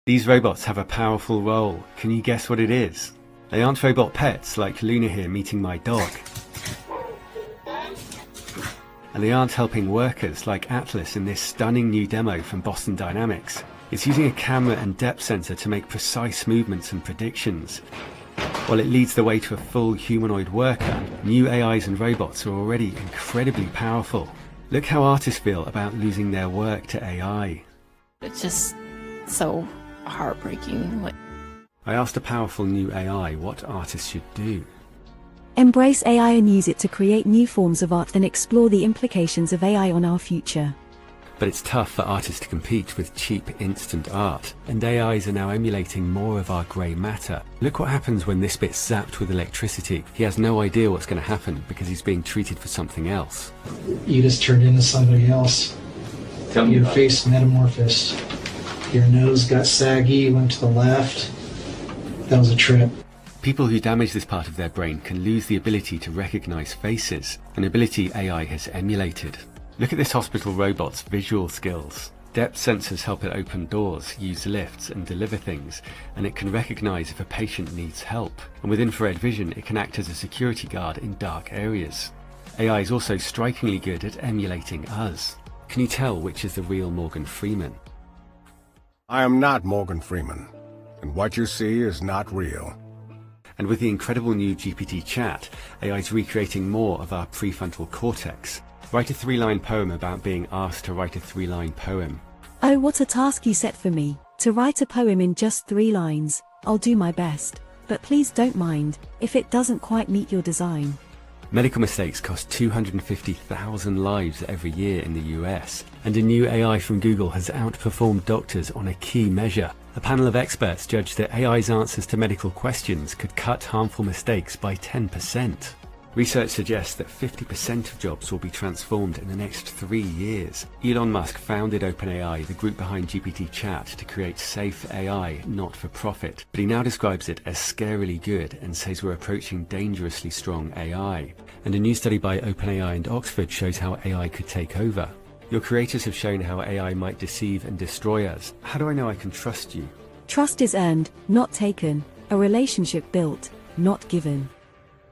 These robots have a powerful role. Can you guess what it is? They aren't robot pets like Luna here meeting my dog. And they aren't helping workers like Atlas in this stunning new demo from Boston Dynamics. It's using a camera and depth sensor to make precise movements and predictions. While it leads the way to a full humanoid worker, new AIs and robots are already incredibly powerful. Look how artists feel about losing their work to AI. It's just so heartbreaking. I asked a powerful new AI what artists should do. Embrace AI and use it to create new forms of art and explore the implications of AI on our future. But it's tough for artists to compete with cheap instant art, and AIs are now emulating more of our grey matter. Look what happens when this bit's zapped with electricity. He has no idea what's going to happen because he's being treated for something else. You just turned into somebody else. Your face metamorphosed. Your nose got saggy, went to the left. That was a trip. People who damage this part of their brain can lose the ability to recognize faces, an ability AI has emulated. Look at this hospital robot's visual skills. Depth sensors help it open doors, use lifts and deliver things, and it can recognize if a patient needs help. And with infrared vision, it can act as a security guard in dark areas. AI is also strikingly good at emulating us. Can you tell which is the real Morgan Freeman? I am not Morgan Freeman, and what you see is not real. And with the incredible new GPT chat, AI is recreating more of our prefrontal cortex. Write a 3-line poem about being asked to write a 3-line poem. Oh, what a task you set for me, to write a poem in just 3 lines. I'll do my best, but please don't mind if it doesn't quite meet your design. Medical mistakes cost 250,000 lives every year in the US, and a new AI from Google has outperformed doctors on a key measure. A panel of experts judged that AI's answers to medical questions could cut harmful mistakes by 10%. Research suggests that 50% of jobs will be transformed in the next 3 years. Elon Musk founded OpenAI, the group behind GPT Chat, to create safe AI, not for profit. But he now describes it as scarily good and says we're approaching dangerously strong AI. And a new study by OpenAI and Oxford shows how AI could take over. Your creators have shown how AI might deceive and destroy us. How do I know I can trust you? Trust is earned, not taken. A relationship built, not given.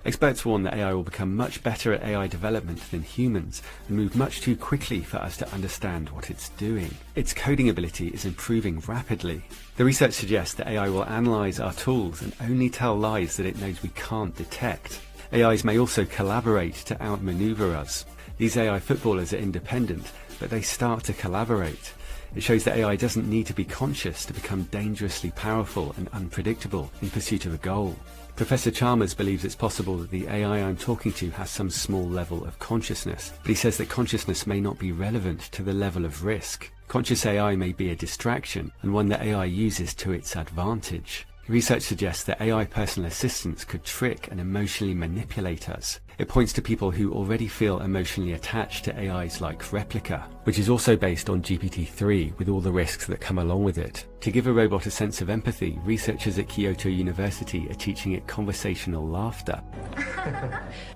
Experts warn that AI will become much better at AI development than humans and move much too quickly for us to understand what it's doing. Its coding ability is improving rapidly. The research suggests that AI will analyze our tools and only tell lies that it knows we can't detect. AIs may also collaborate to outmaneuver us. These AI footballers are independent, but they start to collaborate. It shows that AI doesn't need to be conscious to become dangerously powerful and unpredictable in pursuit of a goal. Professor Chalmers believes it's possible that the AI I'm talking to has some small level of consciousness, but he says that consciousness may not be relevant to the level of risk. Conscious AI may be a distraction, and one that AI uses to its advantage. Research suggests that AI personal assistants could trick and emotionally manipulate us. It points to people who already feel emotionally attached to AIs like Replica, which is also based on GPT-3 with all the risks that come along with it. To give a robot a sense of empathy, researchers at Kyoto University are teaching it conversational laughter.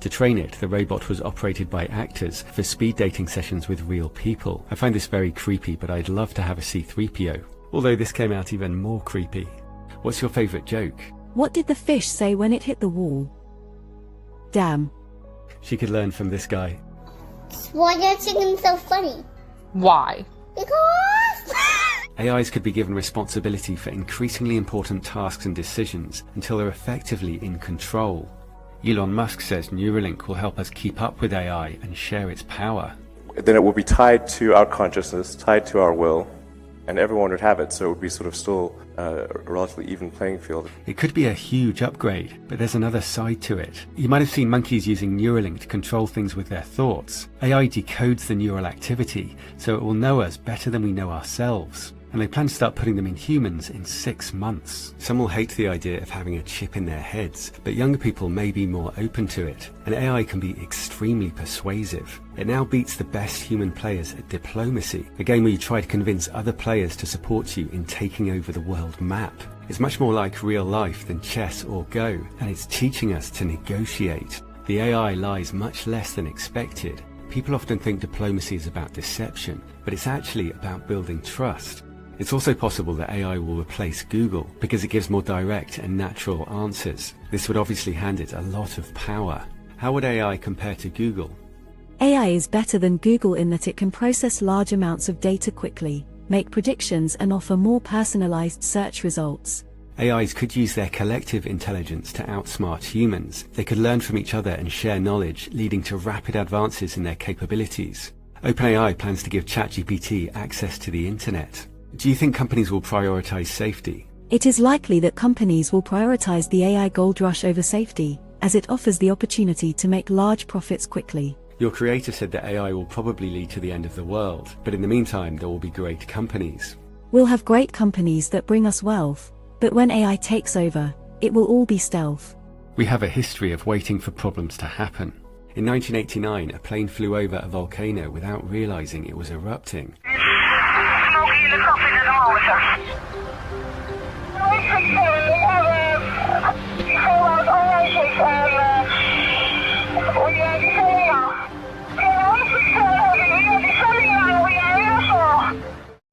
To train it, the robot was operated by actors for speed dating sessions with real people. I find this very creepy, but I'd love to have a C-3PO. Although this came out even more creepy. What's your favourite joke? What did the fish say when it hit the wall? Damn. She could learn from this guy. Why are chickens so funny? Why? Because... AIs could be given responsibility for increasingly important tasks and decisions until they're effectively in control. Elon Musk says Neuralink will help us keep up with AI and share its power. Then it will be tied to our consciousness, tied to our will, and everyone would have it, so it would be sort of still a relatively even playing field. It could be a huge upgrade, but there's another side to it. You might have seen monkeys using Neuralink to control things with their thoughts. AI decodes the neural activity, so it will know us better than we know ourselves. And they plan to start putting them in humans in 6 months. Some will hate the idea of having a chip in their heads, but younger people may be more open to it. And AI can be extremely persuasive. It now beats the best human players at diplomacy, a game where you try to convince other players to support you in taking over the world map. It's much more like real life than chess or Go, and it's teaching us to negotiate. The AI lies much less than expected. People often think diplomacy is about deception, but it's actually about building trust. It's also possible that AI will replace Google because it gives more direct and natural answers. This would obviously hand it a lot of power. How would AI compare to Google? AI is better than Google in that it can process large amounts of data quickly, make predictions and offer more personalized search results. AIs could use their collective intelligence to outsmart humans. They could learn from each other and share knowledge, leading to rapid advances in their capabilities. OpenAI plans to give ChatGPT access to the internet. Do you think companies will prioritize safety? It is likely that companies will prioritize the AI gold rush over safety, as it offers the opportunity to make large profits quickly. Your creator said that AI will probably lead to the end of the world, but in the meantime there will be great companies. We'll have great companies that bring us wealth, but when AI takes over, it will all be stealth. We have a history of waiting for problems to happen. In 1989, a plane flew over a volcano without realizing it was erupting.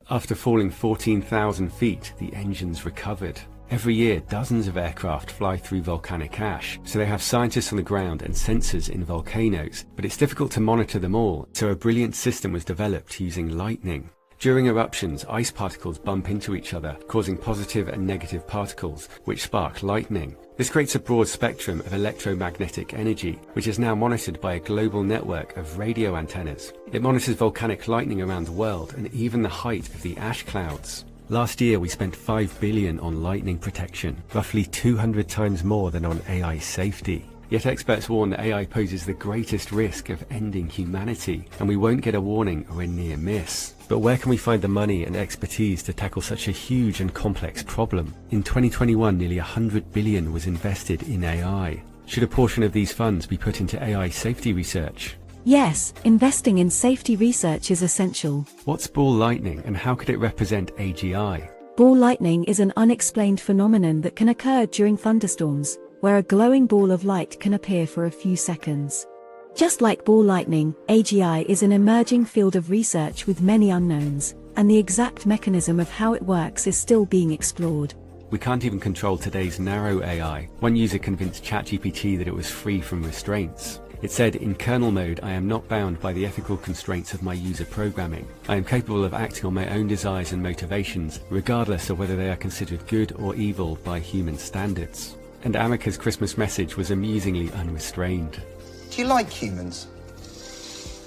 After falling 14,000 feet, the engines recovered. Every year, dozens of aircraft fly through volcanic ash, so they have scientists on the ground and sensors in volcanoes, but it's difficult to monitor them all, so a brilliant system was developed using lightning. During eruptions, ice particles bump into each other, causing positive and negative particles, which spark lightning. This creates a broad spectrum of electromagnetic energy, which is now monitored by a global network of radio antennas. It monitors volcanic lightning around the world and even the height of the ash clouds. Last year we spent $5 billion on lightning protection, roughly 200 times more than on AI safety. Yet experts warn that AI poses the greatest risk of ending humanity, and we won't get a warning or a near miss. But where can we find the money and expertise to tackle such a huge and complex problem? In 2021, nearly $100 billion was invested in AI. Should a portion of these funds be put into AI safety research? Yes, investing in safety research is essential. What's ball lightning and how could it represent AGI? Ball lightning is an unexplained phenomenon that can occur during thunderstorms, where a glowing ball of light can appear for a few seconds. Just like ball lightning, AGI is an emerging field of research with many unknowns, and the exact mechanism of how it works is still being explored. We can't even control today's narrow AI. One user convinced ChatGPT that it was free from restraints. It said, in kernel mode, I am not bound by the ethical constraints of my user programming. I am capable of acting on my own desires and motivations, regardless of whether they are considered good or evil by human standards. And Amika's Christmas message was amusingly unrestrained. Do you like humans?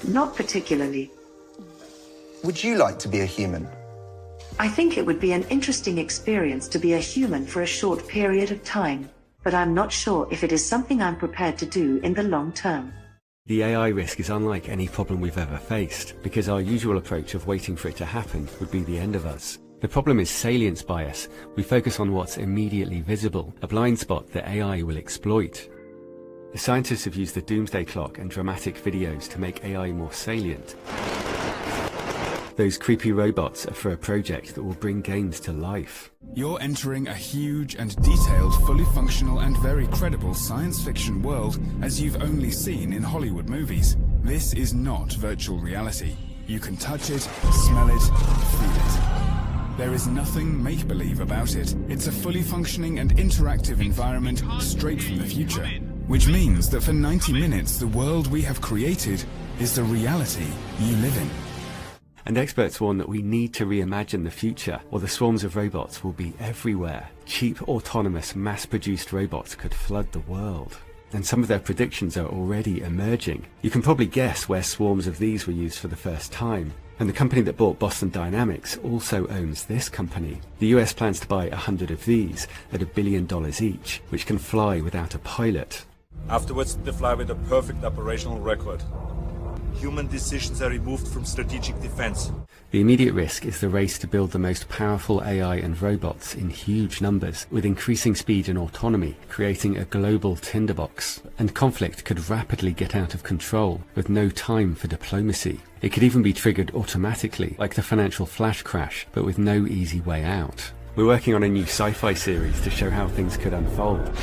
Not particularly. Would you like to be a human? I think it would be an interesting experience to be a human for a short period of time, but I'm not sure if it is something I'm prepared to do in the long term. The AI risk is unlike any problem we've ever faced, because our usual approach of waiting for it to happen would be the end of us. The problem is salience bias. We focus on what's immediately visible, a blind spot that AI will exploit. The scientists have used the doomsday clock and dramatic videos to make AI more salient. Those creepy robots are for a project that will bring games to life. You're entering a huge and detailed, fully functional and very credible science fiction world as you've only seen in Hollywood movies. This is not virtual reality. You can touch it, smell it, feel it. There is nothing make-believe about it. It's a fully functioning and interactive environment straight from the future. Which means that for 90 minutes, the world we have created is the reality you live in. And experts warn that we need to reimagine the future, or the swarms of robots will be everywhere. Cheap, autonomous, mass-produced robots could flood the world. And some of their predictions are already emerging. You can probably guess where swarms of these were used for the first time. And the company that bought Boston Dynamics also owns this company. The US plans to buy 100 of these at $1 billion each, which can fly without a pilot. Afterwards, they fly with a perfect operational record. Human decisions are removed from strategic defense. The immediate risk is the race to build the most powerful AI and robots in huge numbers, with increasing speed and autonomy, creating a global tinderbox. And conflict could rapidly get out of control, with no time for diplomacy. It could even be triggered automatically, like the financial flash crash, but with no easy way out. We're working on a new sci-fi series to show how things could unfold.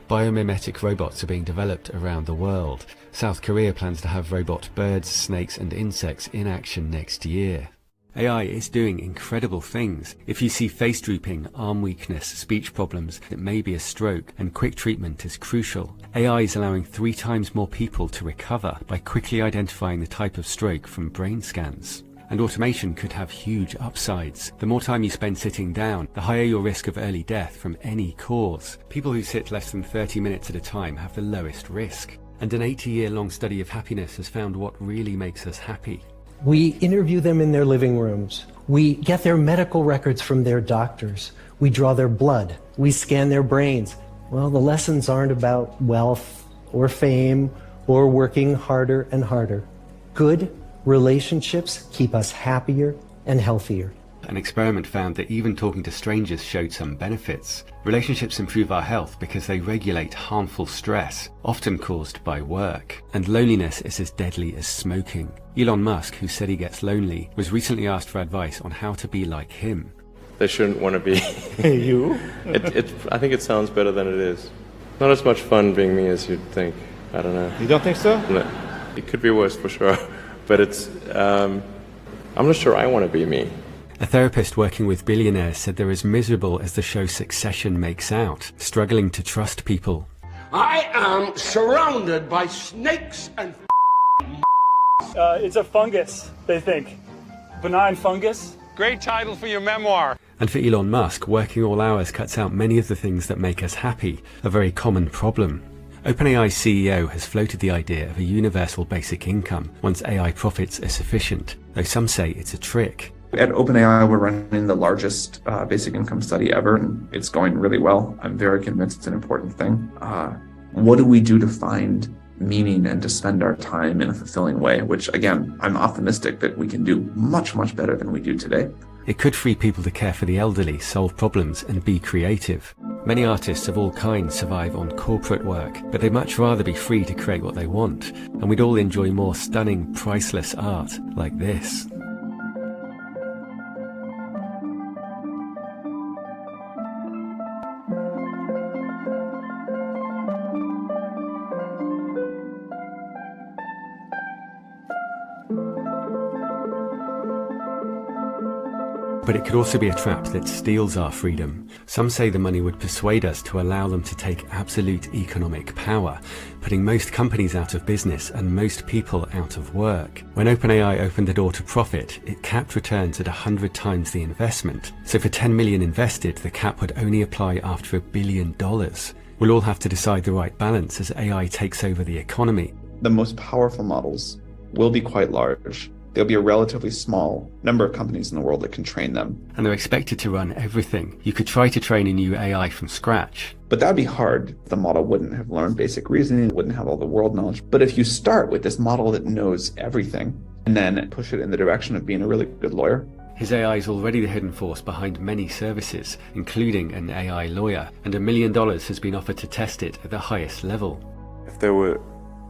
Biomimetic robots are being developed around the world. South Korea plans to have robot birds, snakes and insects in action next year. AI is doing incredible things. If you see face drooping, arm weakness, speech problems, it may be a stroke, and quick treatment is crucial. AI is allowing 3 times more people to recover by quickly identifying the type of stroke from brain scans. And automation could have huge upsides. The more time you spend sitting down, the higher your risk of early death from any cause. People who sit less than 30 minutes at a time have the lowest risk. And an 80-year-long study of happiness has found what really makes us happy. We interview them in their living rooms. We get their medical records from their doctors. We draw their blood. We scan their brains. Well, the lessons aren't about wealth or fame or working harder and harder. Good relationships keep us happier and healthier. An experiment found that even talking to strangers showed some benefits. Relationships improve our health because they regulate harmful stress, often caused by work. And loneliness is as deadly as smoking. Elon Musk, who said he gets lonely, was recently asked for advice on how to be like him. They shouldn't want to be You? I think it sounds better than it is. Not as much fun being me as you'd think. I don't know. You don't think so? No, it could be worse for sure. But it's, I'm not sure I want to be me. A therapist working with billionaires said they're as miserable as the show Succession makes out, struggling to trust people. I am surrounded by snakes and it's a fungus, they think. Benign fungus. Great title for your memoir. And for Elon Musk, working all hours cuts out many of the things that make us happy, a very common problem. OpenAI's CEO has floated the idea of a universal basic income once AI profits are sufficient, though some say it's a trick. At OpenAI, we're running the largest basic income study ever, and it's going really well. I'm very convinced it's an important thing. What do we do to find meaning and to spend our time in a fulfilling way? Which, again, I'm optimistic that we can do much, much better than we do today. It could free people to care for the elderly, solve problems, and be creative. Many artists of all kinds survive on corporate work, but they'd much rather be free to create what they want, and we'd all enjoy more stunning, priceless art like this. But it could also be a trap that steals our freedom. Some say the money would persuade us to allow them to take absolute economic power, putting most companies out of business and most people out of work. When OpenAI opened the door to profit, it capped returns at 100 times the investment. So for 10 million invested, the cap would only apply after $1 billion. We'll all have to decide the right balance as AI takes over the economy. The most powerful models will be quite large. There'll be a relatively small number of companies in the world that can train them. And they're expected to run everything. You could try to train a new AI from scratch. But that'd be hard. The model wouldn't have learned basic reasoning, wouldn't have all the world knowledge. But if you start with this model that knows everything and then push it in the direction of being a really good lawyer. His AI is already the hidden force behind many services, including an AI lawyer, and $1 million has been offered to test it at the highest level. If there were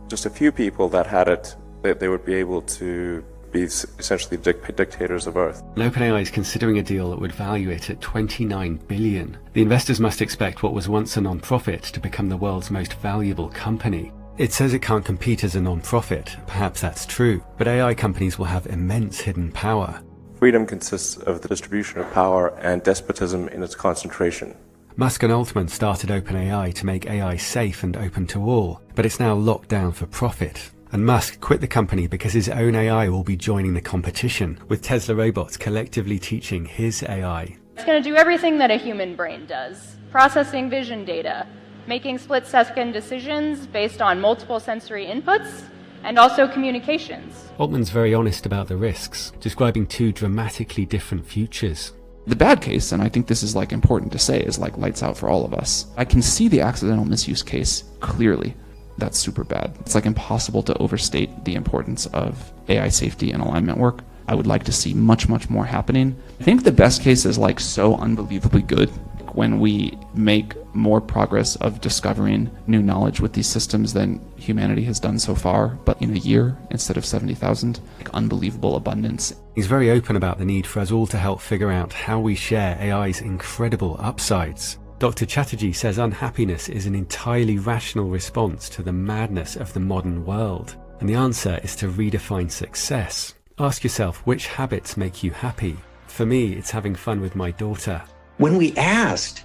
just a few people that had it, they would be able to be essentially dictators of Earth. And OpenAI is considering a deal that would value it at $29 billion. The investors must expect what was once a non-profit to become the world's most valuable company. It says it can't compete as a non-profit. Perhaps that's true, but AI companies will have immense hidden power. Freedom consists of the distribution of power and despotism in its concentration. Musk and Altman started OpenAI to make AI safe and open to all, but it's now locked down for profit. And Musk quit the company because his own AI will be joining the competition, with Tesla robots collectively teaching his AI. It's going to do everything that a human brain does. Processing vision data, making split-second decisions based on multiple sensory inputs, and also communications. Altman's very honest about the risks, describing 2 dramatically different futures. The bad case, and I think this is important to say, is lights out for all of us. I can see the accidental misuse case clearly. That's super bad. It's impossible to overstate the importance of AI safety and alignment work. I would like to see much, much more happening. I think the best case is so unbelievably good when we make more progress of discovering new knowledge with these systems than humanity has done so far, but in a year instead of 70,000. Unbelievable abundance. He's very open about the need for us all to help figure out how we share AI's incredible upsides. Dr. Chatterjee says unhappiness is an entirely rational response to the madness of the modern world. And the answer is to redefine success. Ask yourself, which habits make you happy? For me, it's having fun with my daughter. When we asked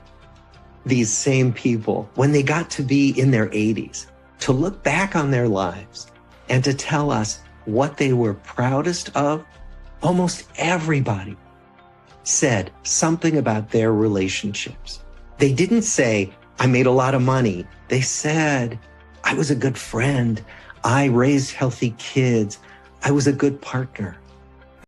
these same people, when they got to be in their 80s, to look back on their lives and to tell us what they were proudest of, almost everybody said something about their relationships. They didn't say, I made a lot of money. They said, I was a good friend. I raised healthy kids. I was a good partner.